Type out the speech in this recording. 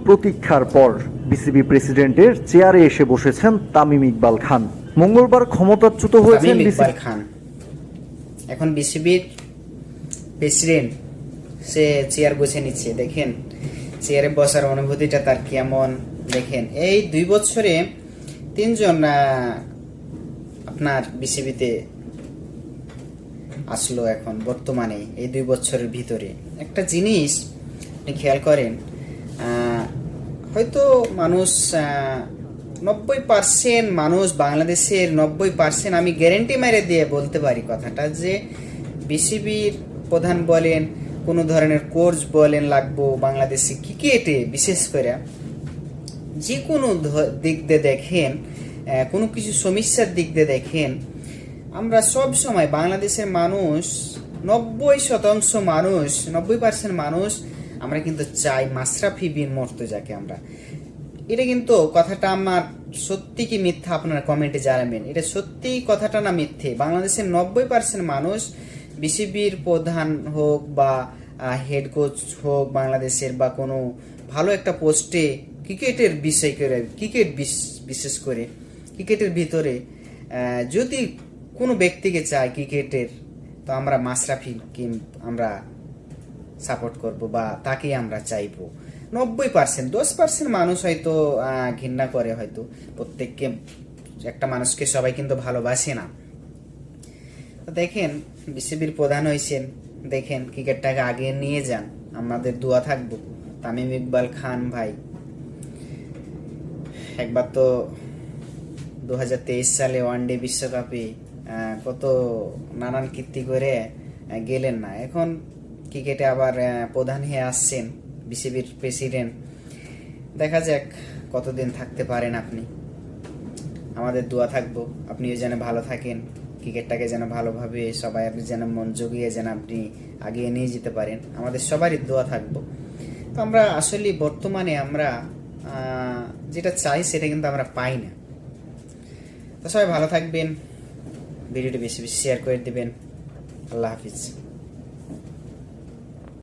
প্রতীক্ষার পর বিসিবি প্রেসিডেন্টের চেয়ারে এসে বসেছেন তামিম ইকবাল খান। মঙ্গলবার ক্ষমতাচ্যুত হয়েছেন ইকবাল খান। এখন বিসিবির প্রেসিডেন্ট, সে চেয়ার বসে নিচ্ছে। দেখেন চেয়ারে বসার অনুভূতিটা তার কেমন। দেখেন এই 2 বছরে 3 জন আপনার বিসিবিতে আসলো। এখন বর্তমানে এই 2 বছরের ভিতরে একটা জিনিস আপনি খেয়াল করেন, হয়তো মানুষ 90% মানুষ, বাংলাদেশের 90% আমি গ্যারেন্টি মেরে দিয়ে বলতে পারি কথাটা, যে বিসিবির প্রধান বলেন, কোনো ধরনের কোচ বলেন লাগবো বাংলাদেশে ক্রিকেটে, বিশেষ করে যে কোনো দিক দিয়ে দেখেন, কোনো কিছু সমস্যার দিক দিয়ে দেখেন, আমরা সব সময় বাংলাদেশের মানুষ 90% মানুষ, 90% মানুষ আমরা কিন্তু চাই মাশরাফি বিন মুর্তজাকে। আমরা এটা কিন্তু কথাটা আমার সত্যি কি মিথ্যা আপনারা কমেন্টে জানাবেন। এটা সত্যি কথাটা না মিথ্যে? বাংলাদেশের 90% মানুষ বিসিবির প্রধান হোক বা হেড কোচ হোক বাংলাদেশের, বা কোনো ভালো একটা পোস্টে ক্রিকেটের বিষয় করে, ক্রিকেট বিশেষ করে ক্রিকেটের ভিতরে যদি কোনো ব্যক্তিকে চাই ক্রিকেটের, তো আমরা মাশরাফিকে আমরা সাপোর্ট করব বা তাকেই আমরা চাইবো। 90%, 10% মানুষ হয়তো ঘৃণা করে, হয়তো প্রত্যেককে, একটা মানুষকে সবাই কিন্তু ভালোবাসে না। তো দেখেন বিসিবির প্রধান হয়েছেন, দেখেন ক্রিকেটটাকে আগে নিয়ে যান, আমাদের দোয়া থাকবো। তামিম ইকবাল খান ভাই একবার তো 2023 সালে ওয়ানডে বিশ্বকাপে কত নানান কীর্তি করে গেলেন না, এখন ক্রিকেটে আবার প্রধান হয়ে আসছেন বিসিবির প্রেসিডেন্ট। দেখা যাক কতদিন থাকতে পারেন আপনি। আমাদের দোয়া থাকবো আপনিও যেন ভালো থাকেন, ক্রিকেটটাকে যেন ভালোভাবে সবাই যেন মন জুগিয়ে যেন আপনি আগিয়ে নিয়ে যেতে পারেন, আমাদের সবারই দোয়া থাকবো। তো আমরা আসলে বর্তমানে আমরা যেটা চাই সেটা কিন্তু আমরা পাই না। তো সবাই ভালো থাকবেন, ভিডিওটি বেশি বেশি শেয়ার করে দিবেন। আল্লাহ হাফিজ।